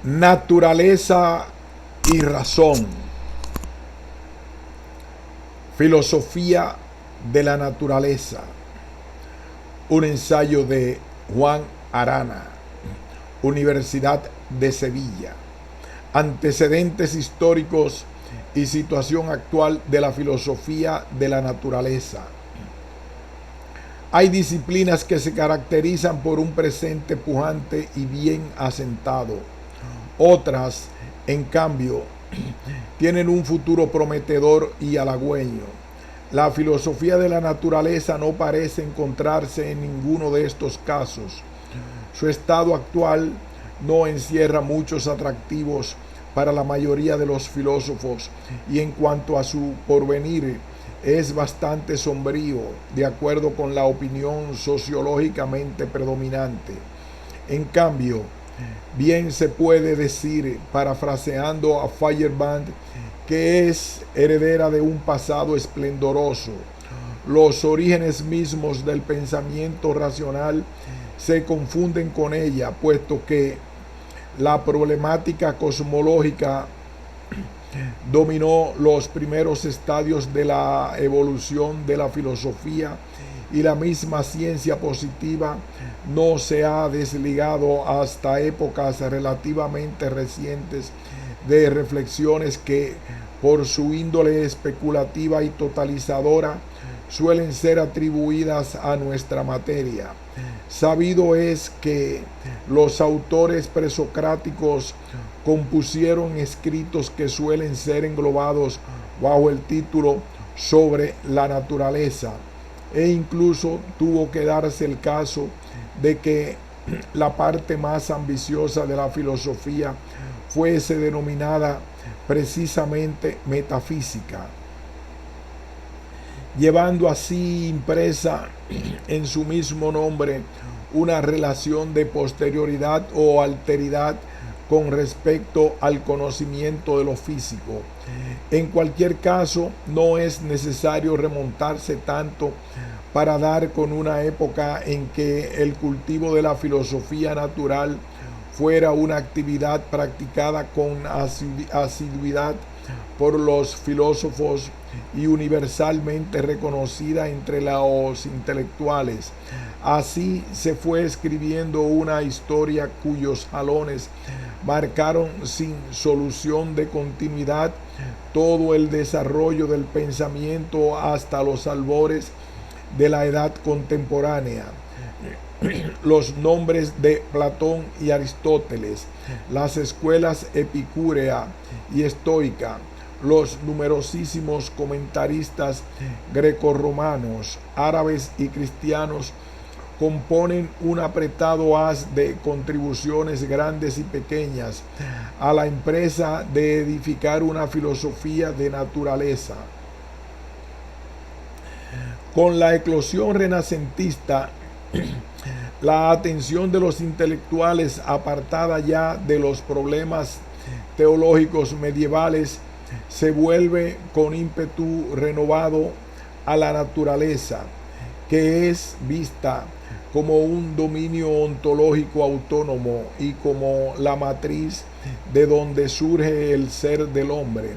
Naturaleza y razón. Filosofía de la naturaleza. Un ensayo de Juan Arana, Universidad de Sevilla. Antecedentes históricos y situación actual de la filosofía de la naturaleza. Hay disciplinas que se caracterizan por un presente pujante y bien asentado. Otras, en cambio, tienen un futuro prometedor y halagüeño. La filosofía de la naturaleza no parece encontrarse en ninguno de estos casos. Su estado actual no encierra muchos atractivos para la mayoría de los filósofos y en cuanto a su porvenir es bastante sombrío, de acuerdo con la opinión sociológicamente predominante. En cambio, bien se puede decir, parafraseando a Feuerbach, que es heredera de un pasado esplendoroso. Los orígenes mismos del pensamiento racional se confunden con ella, puesto que la problemática cosmológica dominó los primeros estadios de la evolución de la filosofía y la misma ciencia positiva no se ha desligado hasta épocas relativamente recientes de reflexiones que, por su índole especulativa y totalizadora, suelen ser atribuidas a nuestra materia. Sabido es que los autores presocráticos compusieron escritos que suelen ser englobados bajo el título sobre la naturaleza, e incluso tuvo que darse el caso de que la parte más ambiciosa de la filosofía fuese denominada precisamente metafísica, llevando así impresa en su mismo nombre una relación de posterioridad o alteridad con respecto al conocimiento de lo físico. En cualquier caso, no es necesario remontarse tanto para dar con una época en que el cultivo de la filosofía natural fuera una actividad practicada con asiduidad por los filósofos y universalmente reconocida entre los intelectuales. Así se fue escribiendo una historia cuyos jalones marcaron sin solución de continuidad todo el desarrollo del pensamiento hasta los albores de la edad contemporánea. Los nombres de Platón y Aristóteles, las escuelas epicúrea y estoica, los numerosísimos comentaristas grecorromanos, árabes y cristianos componen un apretado haz de contribuciones grandes y pequeñas a la empresa de edificar una filosofía de naturaleza. Con la eclosión renacentista, la atención de los intelectuales, apartada ya de los problemas teológicos medievales, se vuelve con ímpetu renovado a la naturaleza, que es vista como un dominio ontológico autónomo y como la matriz de donde surge el ser del hombre.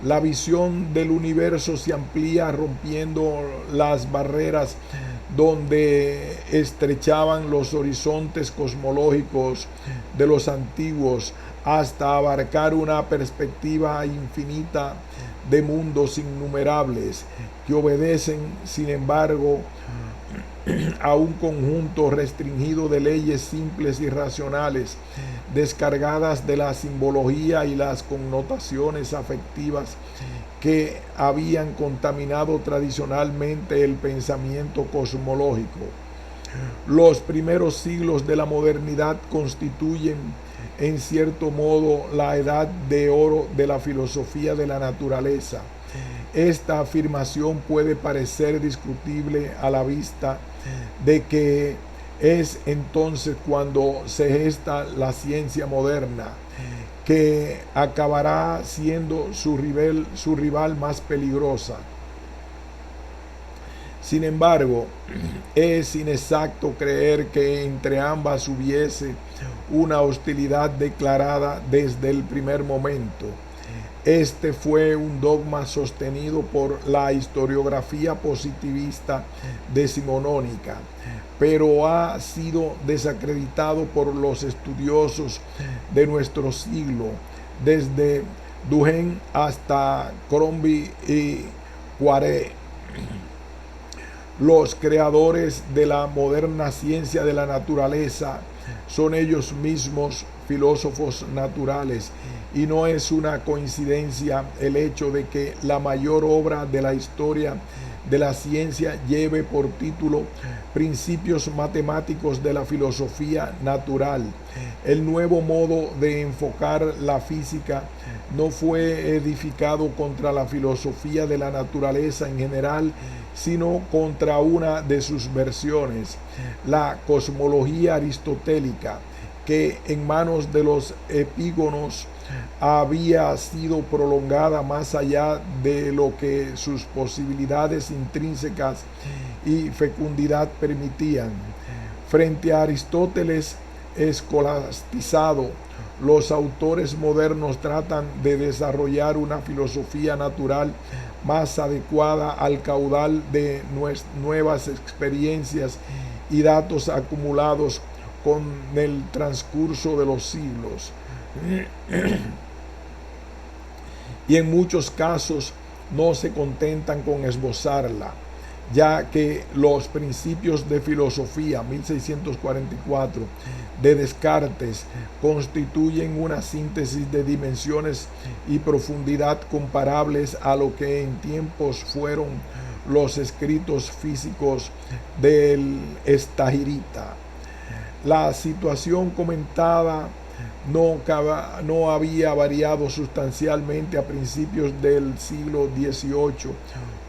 La visión del universo se amplía rompiendo las barreras donde estrechaban los horizontes cosmológicos de los antiguos hasta abarcar una perspectiva infinita de mundos innumerables que obedecen, sin embargo, a un conjunto restringido de leyes simples y racionales, descargadas de la simbología y las connotaciones afectivas que habían contaminado tradicionalmente el pensamiento cosmológico. Los primeros siglos de la modernidad constituyen, en cierto modo, la edad de oro de la filosofía de la naturaleza. Esta afirmación puede parecer discutible a la vista de que es entonces cuando se gesta la ciencia moderna, que acabará siendo su rival más peligrosa. Sin embargo, es inexacto creer que entre ambas hubiese una hostilidad declarada desde el primer momento. Este fue un dogma sostenido por la historiografía positivista decimonónica, pero ha sido desacreditado por los estudiosos de nuestro siglo, desde Duhem hasta Crombie y Poiret. Los creadores de la moderna ciencia de la naturaleza son ellos mismos filósofos naturales, y no es una coincidencia el hecho de que la mayor obra de la historia de la ciencia lleve por título Principios matemáticos de la filosofía natural. El nuevo modo de enfocar la física no fue edificado contra la filosofía de la naturaleza en general, sino contra una de sus versiones, la cosmología aristotélica, que en manos de los epígonos había sido prolongada más allá de lo que sus posibilidades intrínsecas y fecundidad permitían. Frente a Aristóteles escolastizado, los autores modernos tratan de desarrollar una filosofía natural más adecuada al caudal de nuevas experiencias y datos acumulados con el transcurso de los siglos. Y en muchos casos no se contentan con esbozarla, ya que los principios de filosofía 1644 de Descartes constituyen una síntesis de dimensiones y profundidad comparables a lo que en tiempos fueron los escritos físicos del Estagirita. La situación comentada no había variado sustancialmente a principios del siglo XVIII,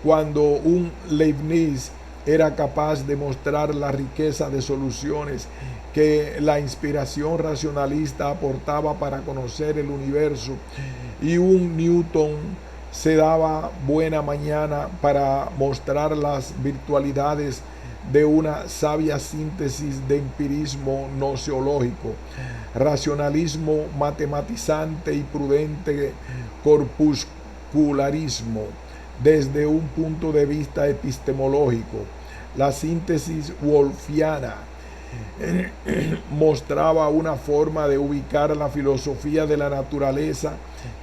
cuando un Leibniz era capaz de mostrar la riqueza de soluciones que la inspiración racionalista aportaba para conocer el universo, y un Newton se daba buena mañana para mostrar las virtualidades de una sabia síntesis de empirismo noseológico, racionalismo matematizante y prudente corpuscularismo desde un punto de vista epistemológico. La síntesis wolfiana mostraba una forma de ubicar la filosofía de la naturaleza,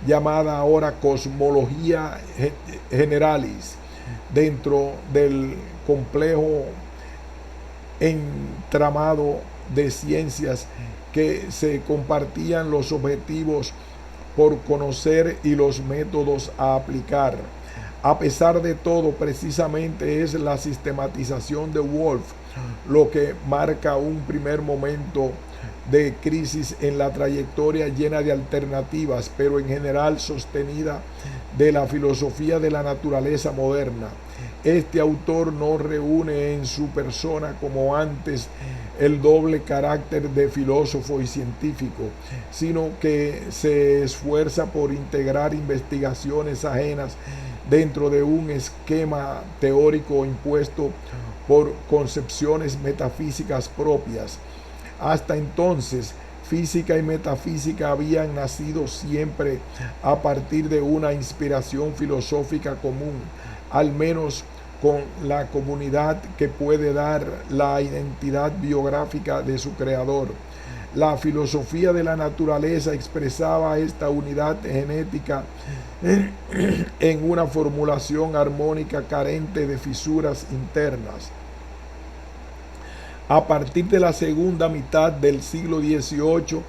llamada ahora cosmología generalis, dentro del complejo entramado de ciencias que se compartían los objetivos por conocer y los métodos a aplicar. A pesar de todo, precisamente es la sistematización de Wolff lo que marca un primer momento de crisis en la trayectoria llena de alternativas, pero en general sostenida, de la filosofía de la naturaleza moderna. Este autor no reúne en su persona, como antes, el doble carácter de filósofo y científico, sino que se esfuerza por integrar investigaciones ajenas dentro de un esquema teórico impuesto por concepciones metafísicas propias. Hasta entonces, física y metafísica habían nacido siempre a partir de una inspiración filosófica común, al menos con la comunidad que puede dar la identidad biográfica de su creador. La filosofía de la naturaleza expresaba esta unidad genética en una formulación armónica carente de fisuras internas. A partir de la segunda mitad del siglo XVIII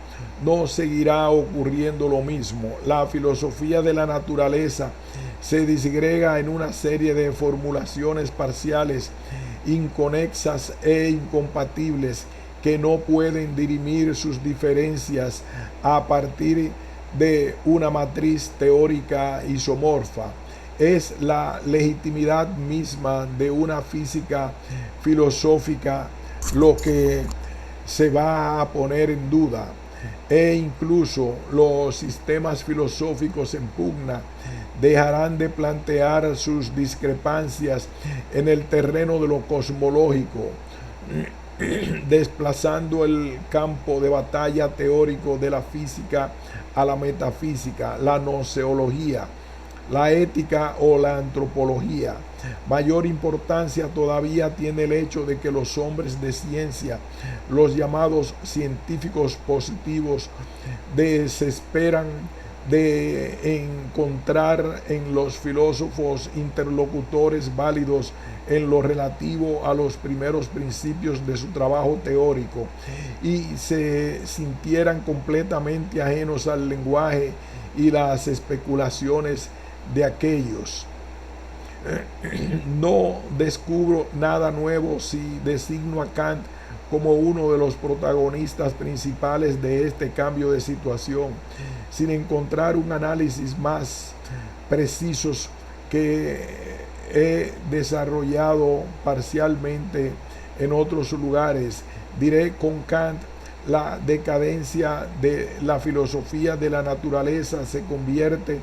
no seguirá ocurriendo lo mismo. La filosofía de la naturaleza se disgrega en una serie de formulaciones parciales, inconexas e incompatibles, que no pueden dirimir sus diferencias a partir de una matriz teórica isomorfa. Es la legitimidad misma de una física filosófica lo que se va a poner en duda. e incluso los sistemas filosóficos en pugna dejarán de plantear sus discrepancias en el terreno de lo cosmológico, desplazando el campo de batalla teórico de la física a la metafísica, la gnoseología, la ética o la antropología. Mayor importancia todavía tiene el hecho de que los hombres de ciencia, los llamados científicos positivos, desesperan de encontrar en los filósofos interlocutores válidos en lo relativo a los primeros principios de su trabajo teórico y se sintieran completamente ajenos al lenguaje y las especulaciones de aquellos. No descubro nada nuevo si designo a Kant como uno de los protagonistas principales de este cambio de situación, sin encontrar un análisis más precisos que he desarrollado parcialmente en otros lugares. Diré con Kant: la decadencia de la filosofía de la naturaleza se convierte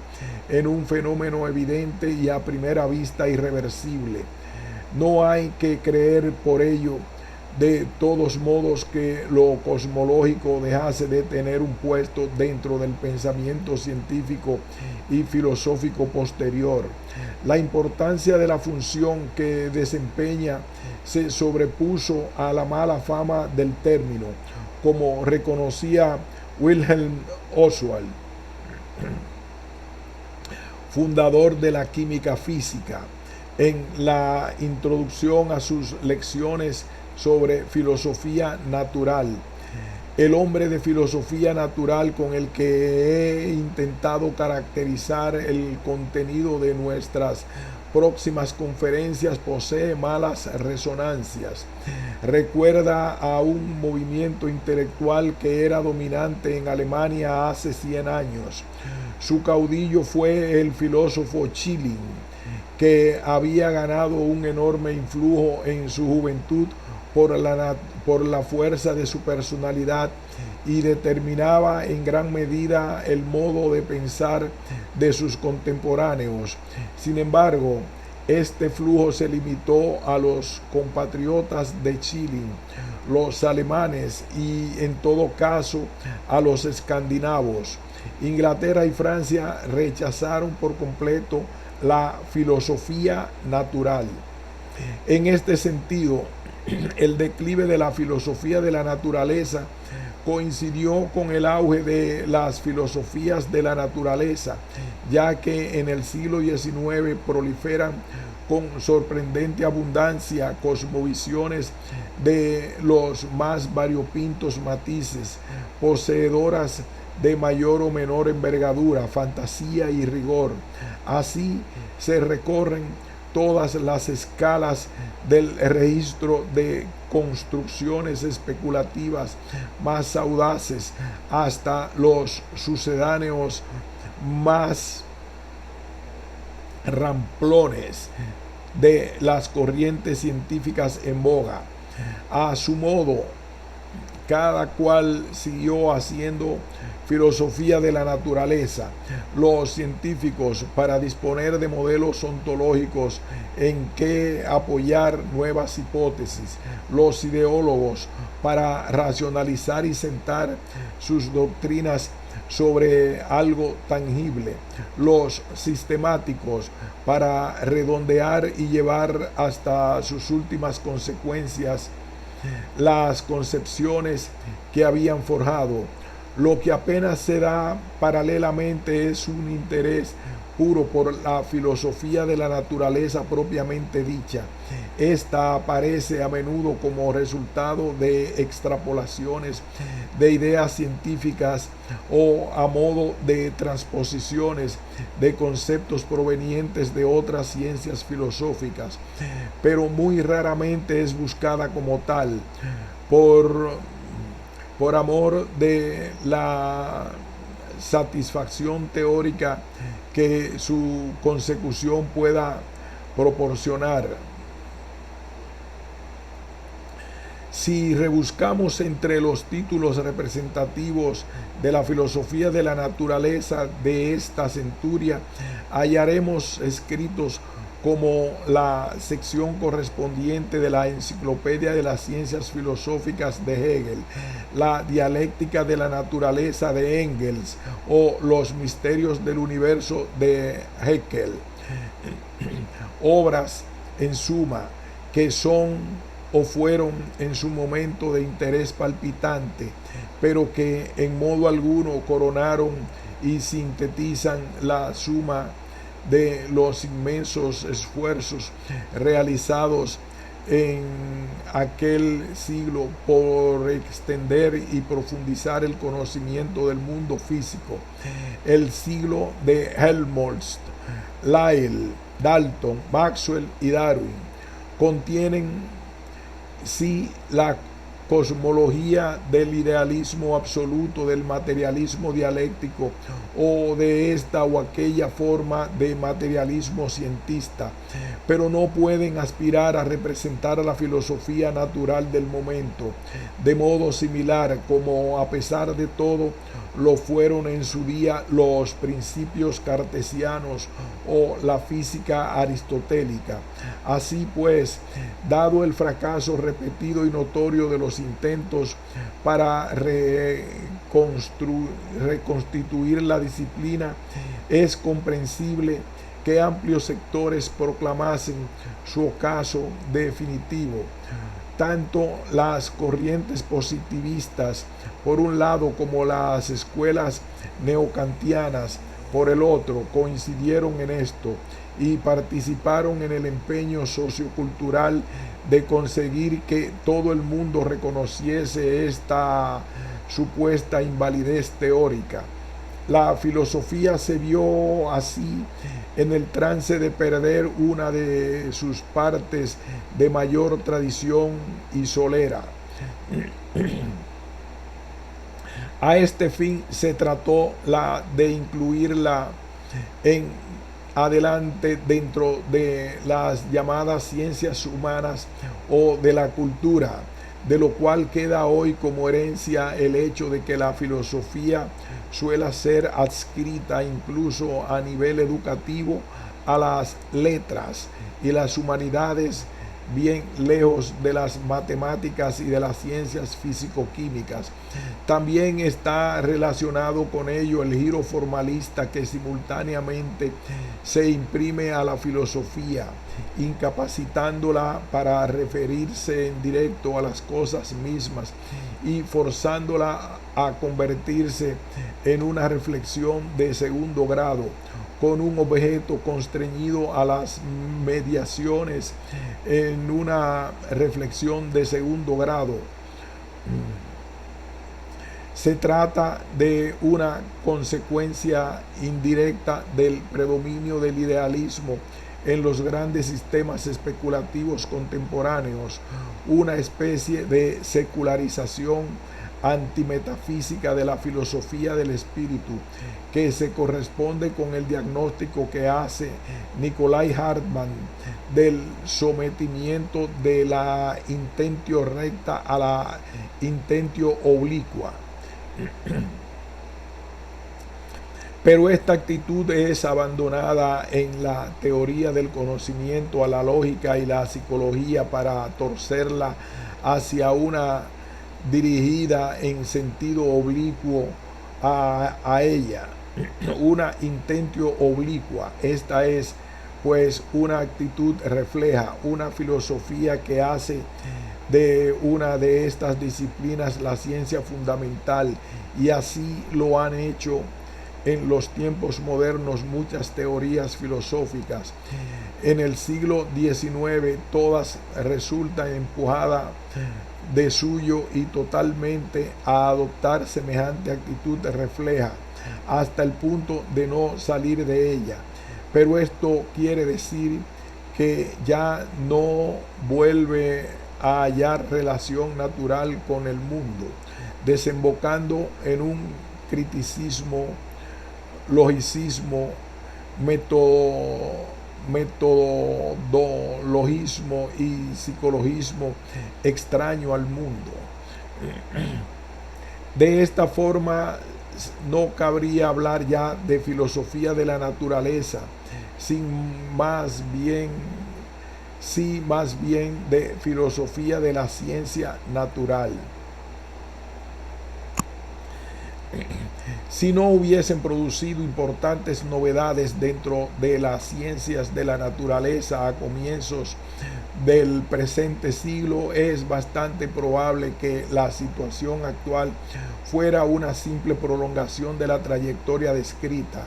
en un fenómeno evidente y a primera vista irreversible. No hay que creer por ello de todos modos que lo cosmológico dejase de tener un puesto dentro del pensamiento científico y filosófico posterior. La importancia de la función que desempeña se sobrepuso a la mala fama del término, como reconocía Wilhelm Oswald, fundador de la química física, en la introducción a sus lecciones sobre filosofía natural. El hombre de filosofía natural con el que he intentado caracterizar el contenido de nuestras próximas conferencias posee malas resonancias. Recuerda a un movimiento intelectual que era dominante en Alemania hace 100 años. Su caudillo fue el filósofo Schelling, que había ganado un enorme influjo en su juventud por la fuerza de su personalidad y determinaba en gran medida el modo de pensar de sus contemporáneos. Sin embargo, este flujo se limitó a los compatriotas de Schelling, los alemanes y, en todo caso, a los escandinavos. Inglaterra y Francia rechazaron por completo la filosofía natural. En este sentido, el declive de la filosofía de la naturaleza coincidió con el auge de las filosofías de la naturaleza, ya que en el siglo XIX proliferan con sorprendente abundancia cosmovisiones de los más variopintos matices, poseedoras de mayor o menor envergadura, fantasía y rigor. Así se recorren todas las escalas del registro de construcciones especulativas más audaces hasta los sucedáneos más ramplones de las corrientes científicas en boga. A su modo, cada cual siguió haciendo filosofía de la naturaleza. Los científicos para disponer de modelos ontológicos en que apoyar nuevas hipótesis. Los ideólogos para racionalizar y sentar sus doctrinas sobre algo tangible. Los sistemáticos para redondear y llevar hasta sus últimas consecuencias las concepciones que habían forjado. Lo que apenas se da paralelamente es un interés puro por la filosofía de la naturaleza propiamente dicha. Esta aparece a menudo como resultado de extrapolaciones de ideas científicas o a modo de transposiciones de conceptos provenientes de otras ciencias filosóficas, pero muy raramente es buscada como tal por amor de la satisfacción teórica que su consecución pueda proporcionar. Si rebuscamos entre los títulos representativos de la filosofía de la naturaleza de esta centuria, hallaremos escritos como la sección correspondiente de la Enciclopedia de las Ciencias Filosóficas de Hegel, la Dialéctica de la Naturaleza de Engels o los Misterios del Universo de Haeckel. Obras, en suma, que son o fueron en su momento de interés palpitante, pero que en modo alguno coronaron y sintetizan la suma de los inmensos esfuerzos realizados en aquel siglo por extender y profundizar el conocimiento del mundo físico. El siglo de Helmholtz, Lyell, Dalton, Maxwell y Darwin contienen sí la cosmología del idealismo absoluto, del materialismo dialéctico o de esta o aquella forma de materialismo cientista, pero no pueden aspirar a representar a la filosofía natural del momento, de modo similar como a pesar de todo lo fueron en su día los principios cartesianos o la física aristotélica. Así pues, dado el fracaso repetido y notorio de los intentos para reconstituir la disciplina, es comprensible que amplios sectores proclamasen su ocaso definitivo. Tanto las corrientes positivistas por un lado como las escuelas neocantianas por el otro coincidieron en esto y participaron en el empeño sociocultural de conseguir que todo el mundo reconociese esta supuesta invalidez teórica. La filosofía se vio así en el trance de perder una de sus partes de mayor tradición y solera. A este fin se trató de incluirla en adelante dentro de las llamadas ciencias humanas o de la cultura, de lo cual queda hoy como herencia el hecho de que la filosofía suele ser adscrita incluso a nivel educativo a las letras y las humanidades, bien lejos de las matemáticas y de las ciencias físico-químicas. También está relacionado con ello el giro formalista que simultáneamente se imprime a la filosofía, incapacitándola para referirse en directo a las cosas mismas y forzándola a convertirse en una reflexión de segundo grado, con un objeto constreñido a las mediaciones en una reflexión de segundo grado. Se trata de una consecuencia indirecta del predominio del idealismo en los grandes sistemas especulativos contemporáneos, una especie de secularización antimetafísica de la filosofía del espíritu, que se corresponde con el diagnóstico que hace Nicolai Hartmann del sometimiento de la intentio recta a la intentio oblicua. Pero esta actitud es abandonada en la teoría del conocimiento a la lógica y la psicología para torcerla hacia una dirigida en sentido oblicuo a ella, una intentio oblicua. Esta es pues una actitud refleja una filosofía que hace de una de estas disciplinas la ciencia fundamental, y así lo han hecho en los tiempos modernos muchas teorías filosóficas. En el siglo XIX todas resultan empujadas de suyo y totalmente a adoptar semejante actitud refleja hasta el punto de no salir de ella. Pero esto quiere decir que ya no vuelve a hallar relación natural con el mundo, desembocando en un criticismo, logicismo, metodologismo y psicologismo extraño al mundo. De esta forma, no cabría hablar ya de filosofía de la naturaleza, sí más bien de filosofía de la ciencia natural. Si no hubiesen producido importantes novedades dentro de las ciencias de la naturaleza a comienzos del presente siglo, es bastante probable que la situación actual fuera una simple prolongación de la trayectoria descrita.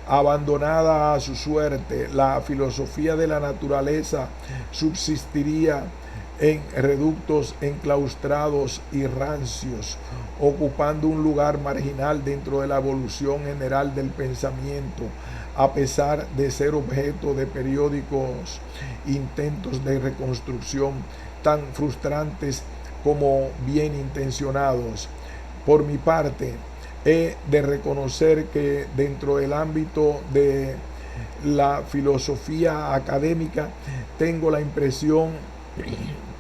Abandonada a su suerte, la filosofía de la naturaleza subsistiría en reductos enclaustrados y rancios, ocupando un lugar marginal dentro de la evolución general del pensamiento, a pesar de ser objeto de periódicos intentos de reconstrucción tan frustrantes como bien intencionados. Por mi parte, he de reconocer que dentro del ámbito de la filosofía académica tengo la impresión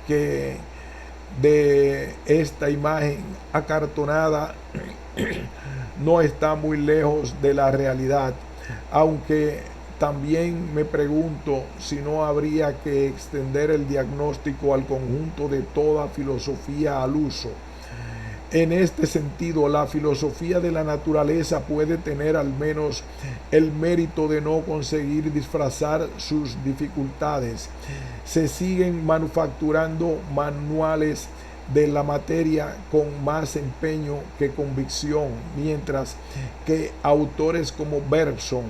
que de esta imagen acartonada no está muy lejos de la realidad, aunque también me pregunto si no habría que extender el diagnóstico al conjunto de toda filosofía al uso. En este sentido, la filosofía de la naturaleza puede tener al menos el mérito de no conseguir disfrazar sus dificultades. Se siguen manufacturando manuales de la materia con más empeño que convicción, mientras que autores como Bergson,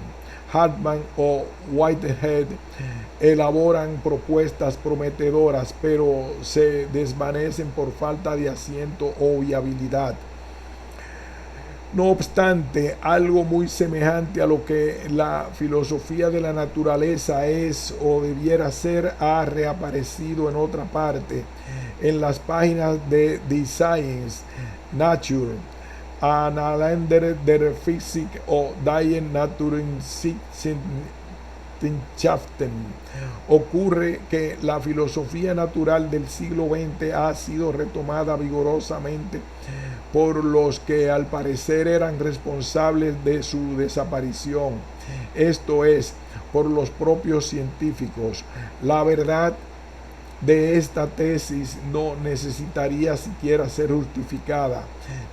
Hartmann o Whitehead elaboran propuestas prometedoras, pero se desvanecen por falta de asiento o viabilidad. No obstante, algo muy semejante a lo que la filosofía de la naturaleza es o debiera ser ha reaparecido en otra parte, en las páginas de The Science, Nature, Analyser der Physik o Die Naturwissenschaften. Ocurre que la filosofía natural del siglo XX ha sido retomada vigorosamente por los que al parecer eran responsables de su desaparición, esto es, por los propios científicos. La verdad de esta tesis no necesitaría siquiera ser justificada,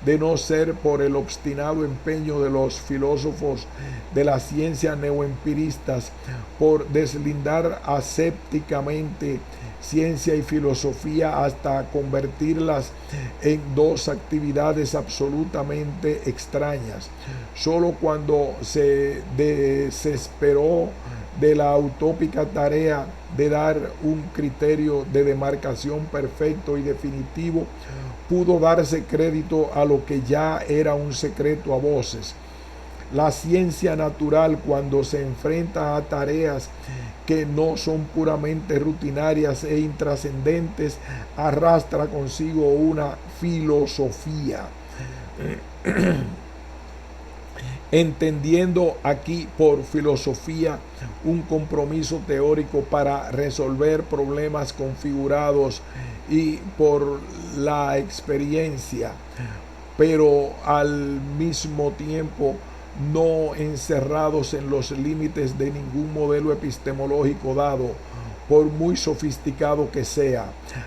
de no ser por el obstinado empeño de los filósofos de la ciencia neoempiristas por deslindar asépticamente ciencia y filosofía hasta convertirlas en dos actividades absolutamente extrañas. Solo cuando se desesperó de la utópica tarea de dar un criterio de demarcación perfecto y definitivo, pudo darse crédito a lo que ya era un secreto a voces. La ciencia natural, cuando se enfrenta a tareas que no son puramente rutinarias e intrascendentes, arrastra consigo una filosofía. Entendiendo aquí por filosofía un compromiso teórico para resolver problemas configurados y por la experiencia, pero al mismo tiempo no encerrados en los límites de ningún modelo epistemológico dado, por muy sofisticado que sea.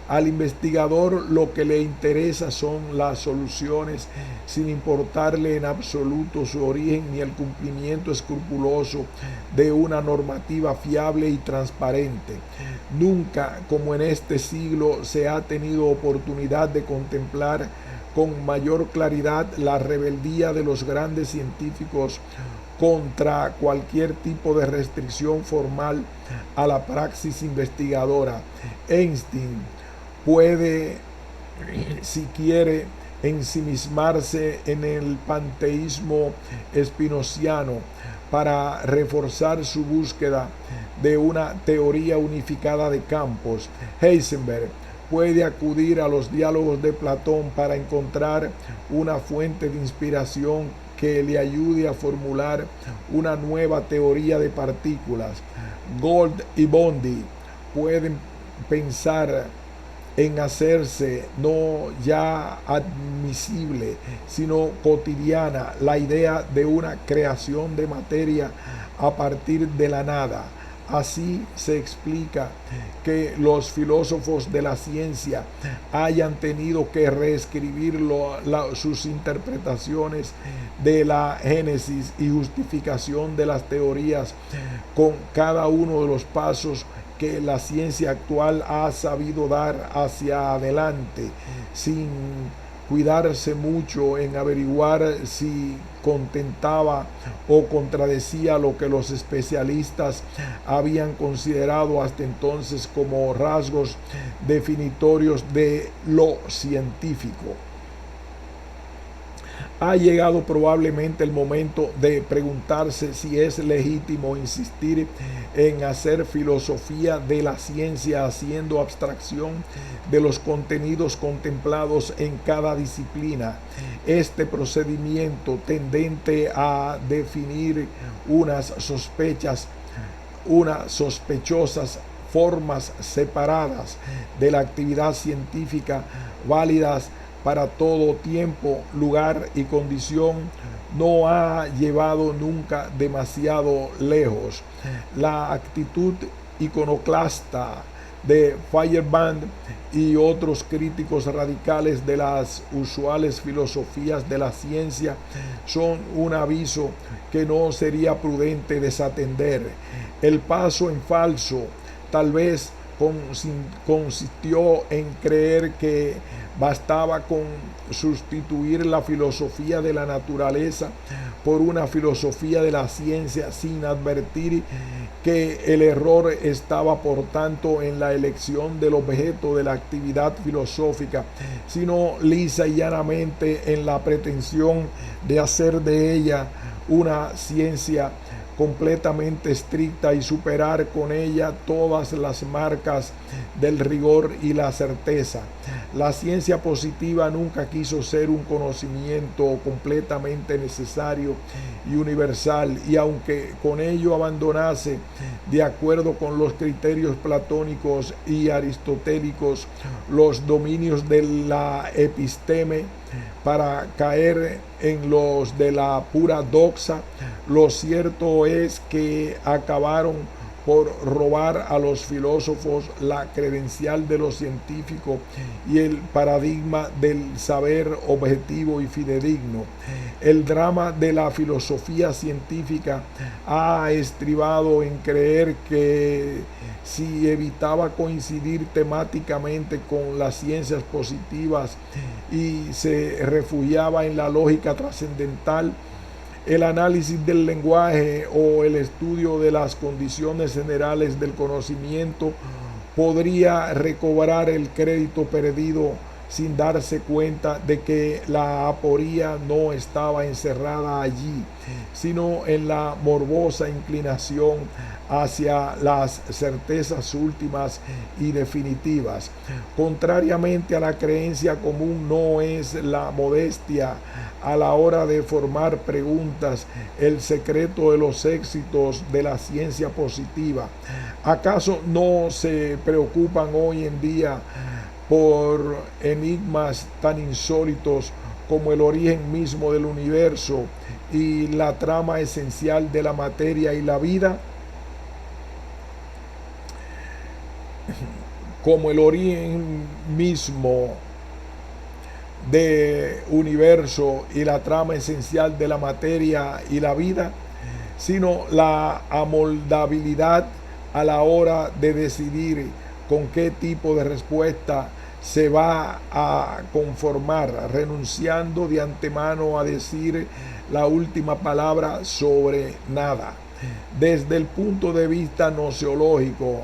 Al investigador lo que le interesa son las soluciones, sin importarle en absoluto su origen ni el cumplimiento escrupuloso de una normativa fiable y transparente. Nunca, como en este siglo, se ha tenido oportunidad de contemplar con mayor claridad la rebeldía de los grandes científicos contra cualquier tipo de restricción formal a la praxis investigadora. Einstein puede, si quiere, ensimismarse en el panteísmo spinociano para reforzar su búsqueda de una teoría unificada de campos. Heisenberg puede acudir a los diálogos de Platón para encontrar una fuente de inspiración que le ayude a formular una nueva teoría de partículas. Gold y Bondi pueden pensar en hacerse no ya admisible, sino cotidiana, la idea de una creación de materia a partir de la nada. Así se explica que los filósofos de la ciencia hayan tenido que reescribir sus interpretaciones de la génesis y justificación de las teorías con cada uno de los pasos que la ciencia actual ha sabido dar hacia adelante, sin cuidarse mucho en averiguar si contentaba o contradecía lo que los especialistas habían considerado hasta entonces como rasgos definitorios de lo científico. Ha llegado probablemente el momento de preguntarse si es legítimo insistir en hacer filosofía de la ciencia haciendo abstracción de los contenidos contemplados en cada disciplina. Este procedimiento tendente a definir unas sospechosas formas separadas de la actividad científica válidas para todo tiempo, lugar y condición, no ha llevado nunca demasiado lejos. La actitud iconoclasta de Feyerabend y otros críticos radicales de las usuales filosofías de la ciencia son un aviso que no sería prudente desatender. El paso en falso tal vez consistió en creer que bastaba con sustituir la filosofía de la naturaleza por una filosofía de la ciencia sin advertir que el error estaba por tanto en la elección del objeto de la actividad filosófica, sino lisa y llanamente en la pretensión de hacer de ella una ciencia completamente estricta y superar con ella todas las marcas del rigor y la certeza. La ciencia positiva nunca quiso ser un conocimiento completamente necesario y universal, y aunque con ello abandonase, de acuerdo con los criterios platónicos y aristotélicos, los dominios de la episteme para caer en los de la pura doxa, lo cierto es que acabaron por robar a los filósofos la credencial de lo científico y el paradigma del saber objetivo y fidedigno. El drama de la filosofía científica ha estribado en creer que si evitaba coincidir temáticamente con las ciencias positivas y se refugiaba en la lógica trascendental, el análisis del lenguaje o el estudio de las condiciones generales del conocimiento podría recobrar el crédito perdido sin darse cuenta de que la aporía no estaba encerrada allí, sino en la morbosa inclinación hacia las certezas últimas y definitivas. Contrariamente a la creencia común, no es la modestia a la hora de formar preguntas el secreto de los éxitos de la ciencia positiva. ¿Acaso no se preocupan hoy en día por enigmas tan insólitos como el origen mismo del universo y la trama esencial de la materia y la vida? Como el origen mismo del universo y la trama esencial de la materia y la vida, sino la amoldabilidad a la hora de decidir con qué tipo de respuesta se va a conformar, renunciando de antemano a decir la última palabra sobre nada. Desde el punto de vista gnoseológico,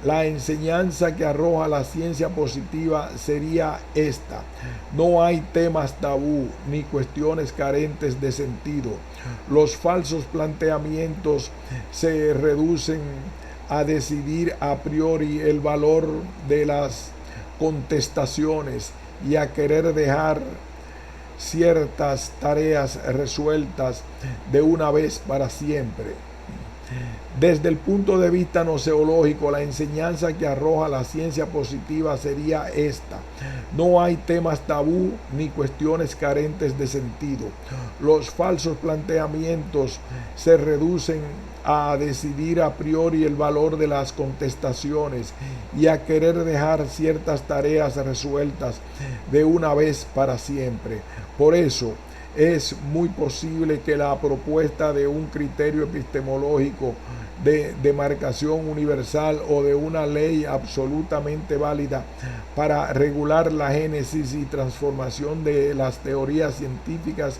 la enseñanza que arroja la ciencia positiva sería esta: no hay temas tabú ni cuestiones carentes de sentido. Los falsos planteamientos se reducen a decidir a priori el valor de las contestaciones y a querer dejar ciertas tareas resueltas de una vez para siempre. Desde el punto de vista noseológico, la enseñanza que arroja la ciencia positiva sería esta: no hay temas tabú ni cuestiones carentes de sentido. Los falsos planteamientos se reducen a decidir a priori el valor de las contestaciones y a querer dejar ciertas tareas resueltas de una vez para siempre. Por eso, es muy posible que la propuesta de un criterio epistemológico de demarcación universal o de una ley absolutamente válida para regular la génesis y transformación de las teorías científicas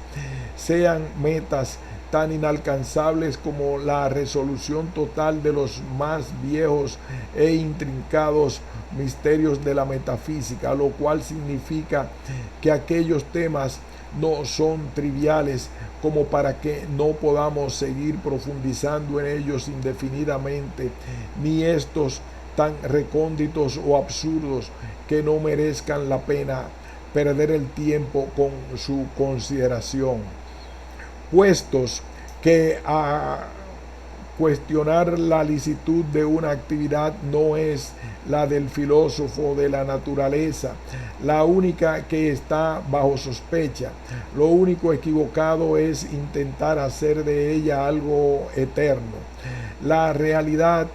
sean metas tan inalcanzables como la resolución total de los más viejos e intrincados misterios de la metafísica, lo cual significa que aquellos temas no son triviales como para que no podamos seguir profundizando en ellos indefinidamente, ni estos tan recónditos o absurdos que no merezcan la pena perder el tiempo con su consideración. Puestos que a cuestionar la licitud de una actividad no es la del filósofo de la naturaleza, la única que está bajo sospecha. Lo único equivocado es intentar hacer de ella algo eterno. La realidad,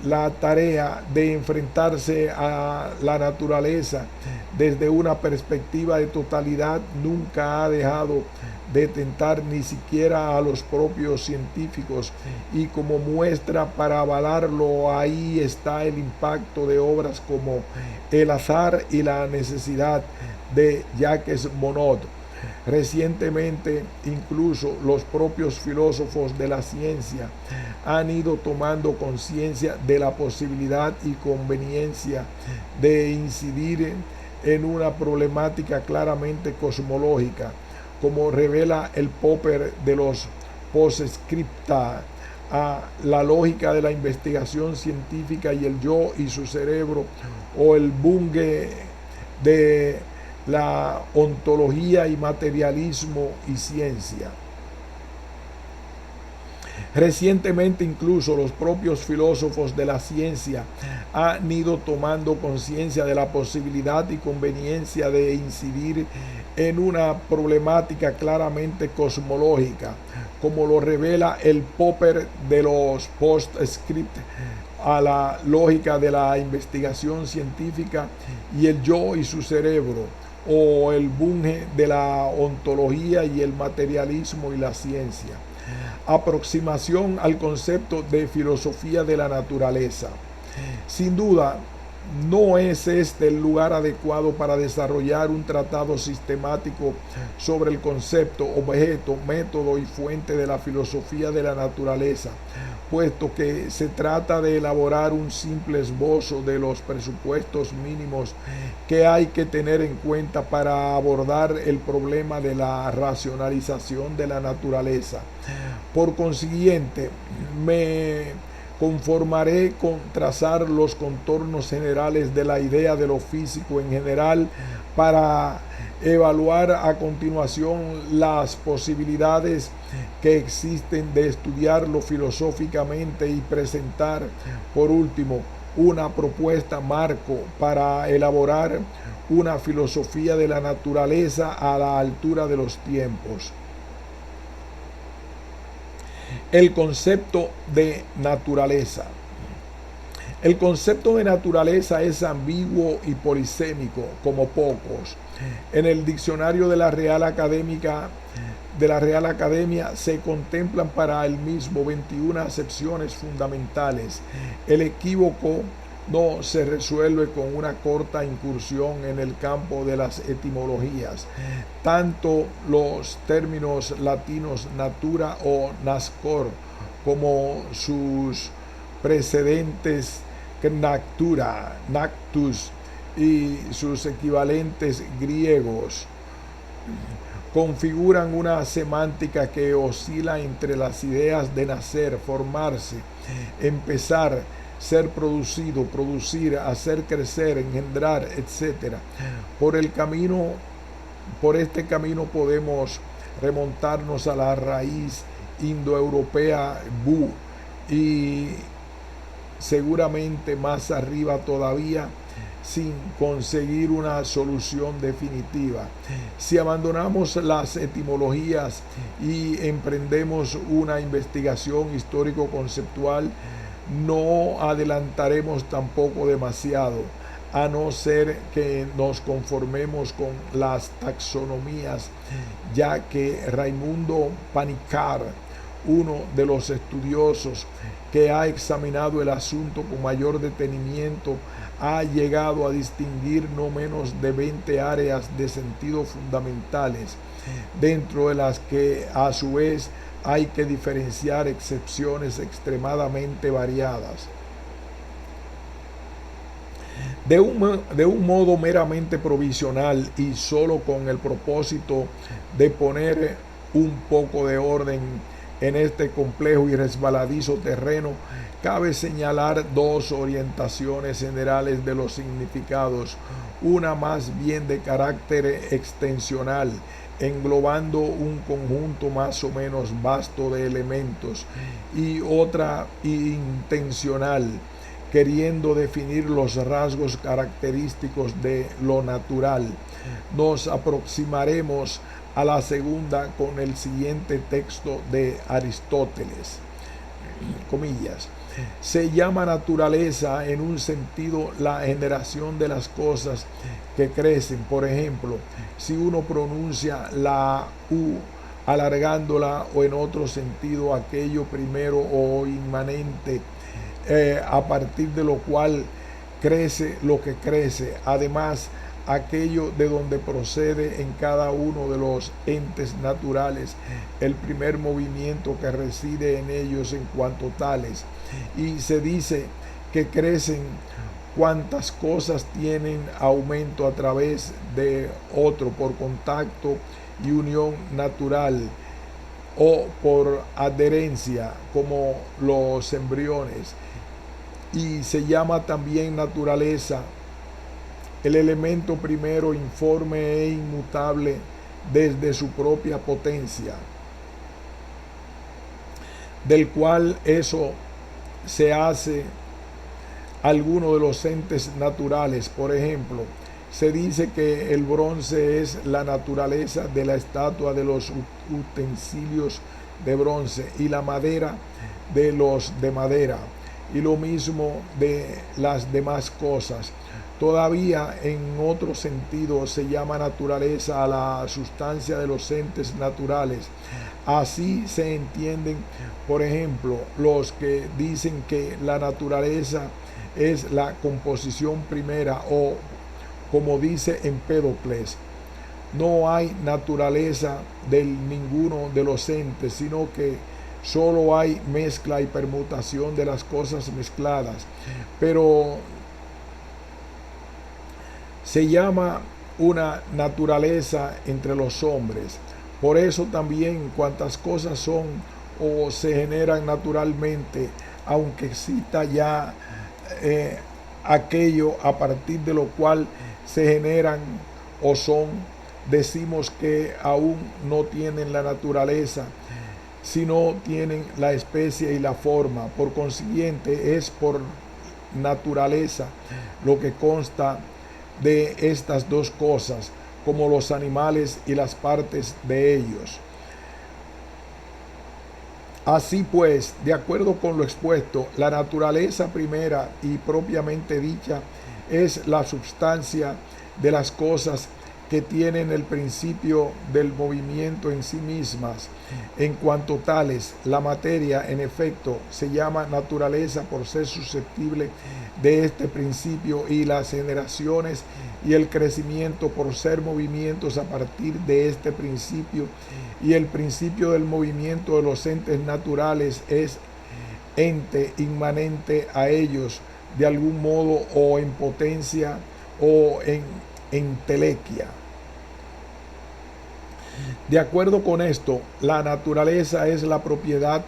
la tarea de enfrentarse a la naturaleza desde una perspectiva de totalidad nunca ha dejado de tentar ni siquiera a los propios científicos, y como muestra para avalarlo ahí está el impacto de obras como El azar y la necesidad de Jacques Monod. Recientemente, incluso los propios filósofos de la ciencia han ido tomando conciencia de la posibilidad y conveniencia de incidir en una problemática claramente cosmológica, como revela el Popper de los Postscripta a la lógica de la investigación científica y el yo y su cerebro, o el Bunge de la ontología y materialismo y ciencia. Recientemente, incluso los propios filósofos de la ciencia han ido tomando conciencia de la posibilidad y conveniencia de incidir en una problemática claramente cosmológica, como lo revela el Popper de los Postscript a la lógica de la investigación científica y el yo y su cerebro, o el Bunge de la ontología y el materialismo y la ciencia. Aproximación al concepto de filosofía de la naturaleza. Sin duda, no es este el lugar adecuado para desarrollar un tratado sistemático sobre el concepto, objeto, método y fuente de la filosofía de la naturaleza, puesto que se trata de elaborar un simple esbozo de los presupuestos mínimos que hay que tener en cuenta para abordar el problema de la racionalización de la naturaleza. Por consiguiente, me conformaré con trazar los contornos generales de la idea de lo físico en general para evaluar a continuación las posibilidades que existen de estudiarlo filosóficamente y presentar, por último, una propuesta marco para elaborar una filosofía de la naturaleza a la altura de los tiempos. El concepto de naturaleza. El concepto de naturaleza es ambiguo y polisémico como pocos. En el diccionario de la Real Academia se contemplan para el mismo 21 acepciones fundamentales. El equívoco no se resuelve con una corta incursión en el campo de las etimologías. Tanto los términos latinos natura o nascor como sus precedentes nactura, nactus, y sus equivalentes griegos configuran una semántica que oscila entre las ideas de nacer, formarse, empezar, ser producido, producir, hacer crecer, engendrar, etc. Por este camino podemos remontarnos a la raíz indoeuropea Bu, y seguramente más arriba todavía, sin conseguir una solución definitiva. Si abandonamos las etimologías y emprendemos una investigación histórico-conceptual, no adelantaremos tampoco demasiado, a no ser que nos conformemos con las taxonomías, ya que Raimundo Panikkar, uno de los estudiosos que ha examinado el asunto con mayor detenimiento, ha llegado a distinguir no menos de 20 áreas de sentido fundamentales, dentro de las que a su vez hay que diferenciar excepciones extremadamente variadas. De un modo meramente provisional y solo con el propósito de poner un poco de orden en este complejo y resbaladizo terreno, cabe señalar dos orientaciones generales de los significados, una más bien de carácter extensional, englobando un conjunto más o menos vasto de elementos, y otra intencional, queriendo definir los rasgos característicos de lo natural. Nos aproximaremos a la segunda con el siguiente texto de Aristóteles, comillas: se llama naturaleza en un sentido la generación de las cosas que crecen. Por ejemplo, si uno pronuncia la U alargándola, o en otro sentido aquello primero o inmanente, a partir de lo cual crece lo que crece. Además, aquello de donde procede en cada uno de los entes naturales el primer movimiento que reside en ellos en cuanto tales. Y se dice que crecen cuantas cosas tienen aumento a través de otro por contacto y unión natural, o por adherencia, como los embriones. Y se llama también naturaleza el elemento primero, informe e inmutable desde su propia potencia, del cual eso se hace alguno de los entes naturales. Por ejemplo, se dice que el bronce es la naturaleza de la estatua, de los utensilios de bronce, y la madera de los de madera, y lo mismo de las demás cosas. Todavía en otro sentido se llama naturaleza a la sustancia de los entes naturales. Así se entienden, por ejemplo, los que dicen que la naturaleza es la composición primera, o como dice Empédocles: no hay naturaleza de ninguno de los entes, sino que solo hay mezcla y permutación de las cosas mezcladas. Pero se llama una naturaleza entre los hombres. Por eso también cuantas cosas son o se generan naturalmente, aunque exista ya aquello a partir de lo cual se generan o son, decimos que aún no tienen la naturaleza, sino tienen la especie y la forma. Por consiguiente, es por naturaleza lo que consta de estas dos cosas, como los animales y las partes de ellos. Así pues, de acuerdo con lo expuesto, la naturaleza primera y propiamente dicha es la substancia de las cosas que tienen el principio del movimiento en sí mismas. En cuanto tales, la materia, en efecto, se llama naturaleza por ser susceptible de este principio, y las generaciones y el crecimiento por ser movimientos a partir de este principio, y el principio del movimiento de los entes naturales es ente inmanente a ellos de algún modo, o en potencia o en entelequia. De acuerdo con esto, la naturaleza es la propiedad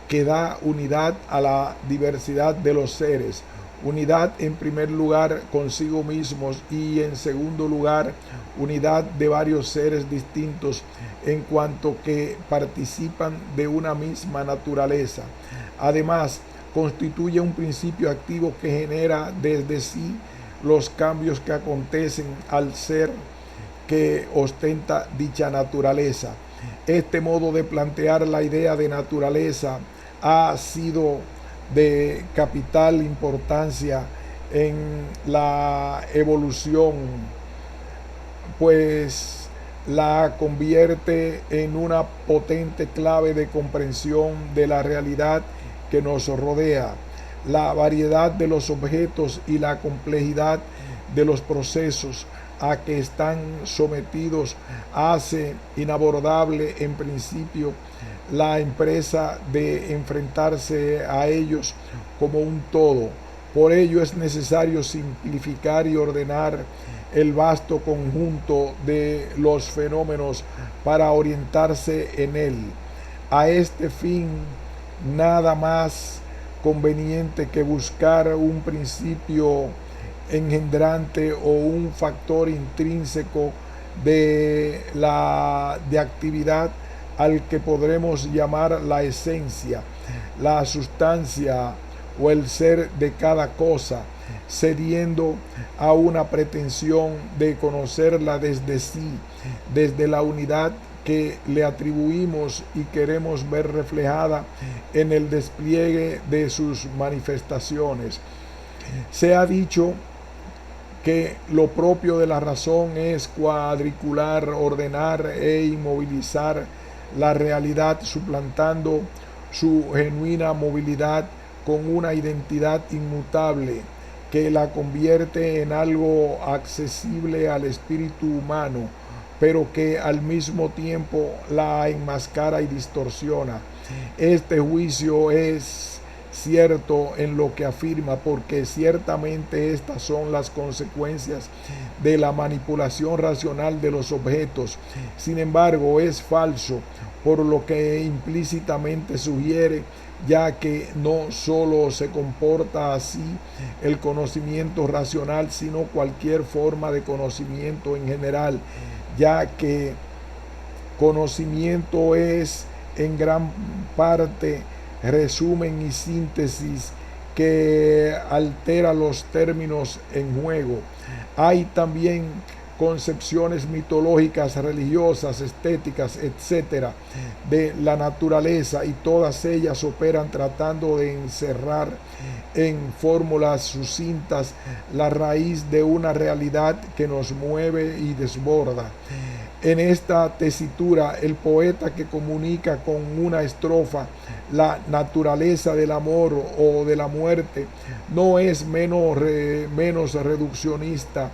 que da unidad a la diversidad de los seres, Unidad en primer lugar consigo mismos y en segundo lugar unidad de varios seres distintos en cuanto que participan de una misma naturaleza. Además, constituye un principio activo que genera desde sí los cambios que acontecen al ser que ostenta dicha naturaleza. Este modo de plantear la idea de naturaleza ha sido de capital importancia en la evolución, pues la convierte en una potente clave de comprensión de la realidad que nos rodea. La variedad de los objetos y la complejidad de los procesos a que están sometidos hace inabordable en principio la empresa de enfrentarse a ellos como un todo. Por ello es necesario simplificar y ordenar el vasto conjunto de los fenómenos para orientarse en él. A este fin, nada más conveniente que buscar un principio engendrante o un factor intrínseco de actividad al que podremos llamar la esencia, la sustancia o el ser de cada cosa, cediendo a una pretensión de conocerla desde sí, desde la unidad que le atribuimos y queremos ver reflejada en el despliegue de sus manifestaciones. Se ha dicho que lo propio de la razón es cuadricular, ordenar e inmovilizar la realidad, suplantando su genuina movilidad con una identidad inmutable que la convierte en algo accesible al espíritu humano, pero que al mismo tiempo la enmascara y distorsiona. Este juicio es cierto en lo que afirma, porque ciertamente estas son las consecuencias de la manipulación racional de los objetos. Sin embargo, es falso por lo que implícitamente sugiere, ya que no solo se comporta así el conocimiento racional, sino cualquier forma de conocimiento en general, ya que conocimiento es en gran parte resumen y síntesis que altera los términos en juego. Hay también concepciones mitológicas, religiosas, estéticas, etcétera, de la naturaleza, y todas ellas operan tratando de encerrar en fórmulas sucintas la raíz de una realidad que nos mueve y desborda. En esta tesitura, el poeta que comunica con una estrofa la naturaleza del amor o de la muerte no es menos reduccionista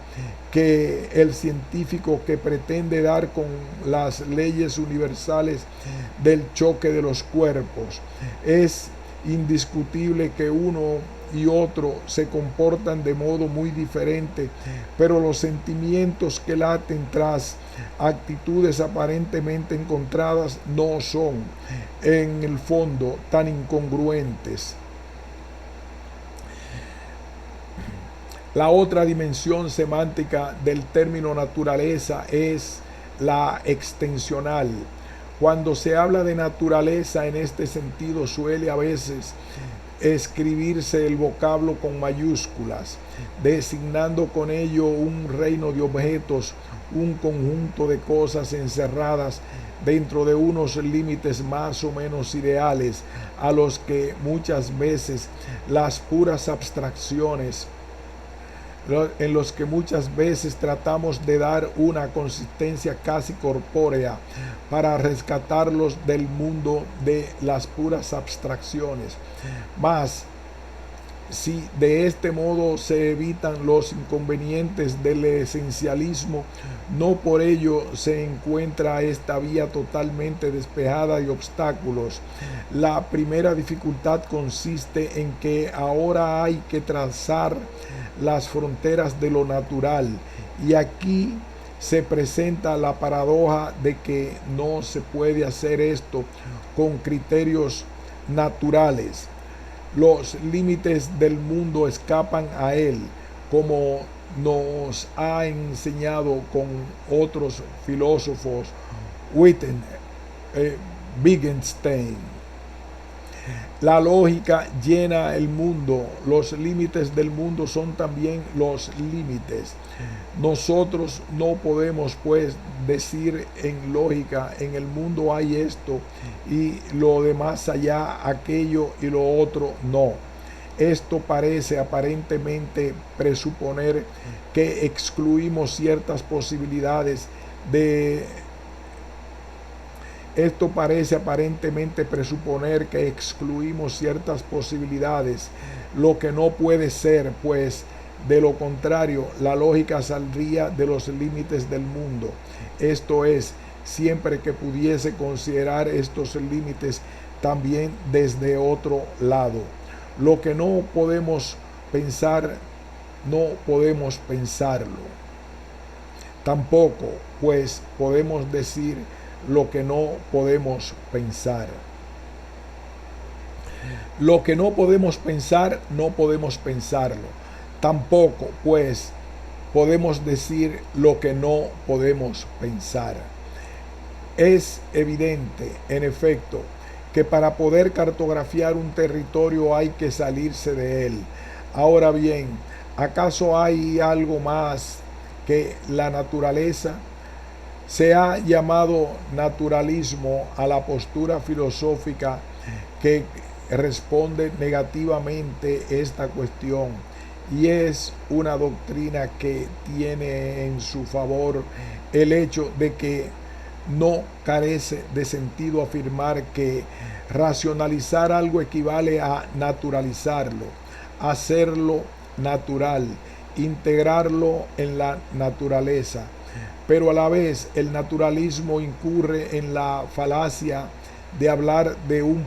que el científico que pretende dar con las leyes universales del choque de los cuerpos. Es indiscutible que uno y otro se comportan de modo muy diferente, pero los sentimientos que laten tras actitudes aparentemente encontradas no son, en el fondo, tan incongruentes. La otra dimensión semántica del término naturaleza es la extensional. Cuando se habla de naturaleza en este sentido, suele a veces escribirse el vocablo con mayúsculas, designando con ello un reino de objetos, un conjunto de cosas encerradas dentro de unos límites más o menos ideales, a los que muchas veces las puras abstracciones, en los que muchas veces tratamos de dar una consistencia casi corpórea para rescatarlos del mundo de las puras abstracciones. Mas, si de este modo se evitan los inconvenientes del esencialismo, no por ello se encuentra esta vía totalmente despejada de obstáculos. La primera dificultad consiste en que ahora hay que trazar las fronteras de lo natural, y aquí se presenta la paradoja de que no se puede hacer esto con criterios naturales. Los límites del mundo escapan a él, como nos ha enseñado con otros filósofos, Wittgenstein. La lógica llena el mundo. Los límites del mundo son también los límites. Nosotros no podemos pues decir en lógica, en el mundo hay esto y lo demás allá, aquello y lo otro no. Esto parece aparentemente presuponer que excluimos ciertas posibilidades de Esto parece aparentemente presuponer que excluimos ciertas posibilidades, lo que no puede ser, pues de lo contrario, la lógica saldría de los límites del mundo. Esto es, siempre que pudiese considerar estos límites también desde otro lado. Lo que no podemos pensar, no podemos pensarlo. Tampoco, pues, podemos decir lo que no podemos pensar. Lo que no podemos pensar, no podemos pensarlo. Tampoco, pues, podemos decir lo que no podemos pensar. Es evidente, en efecto, que para poder cartografiar un territorio hay que salirse de él. Ahora bien, ¿acaso hay algo más que la naturaleza? Se ha llamado naturalismo a la postura filosófica que responde negativamente esta cuestión, y es una doctrina que tiene en su favor el hecho de que no carece de sentido afirmar que racionalizar algo equivale a naturalizarlo, hacerlo natural, integrarlo en la naturaleza. Pero a la vez el naturalismo incurre en la falacia de hablar de un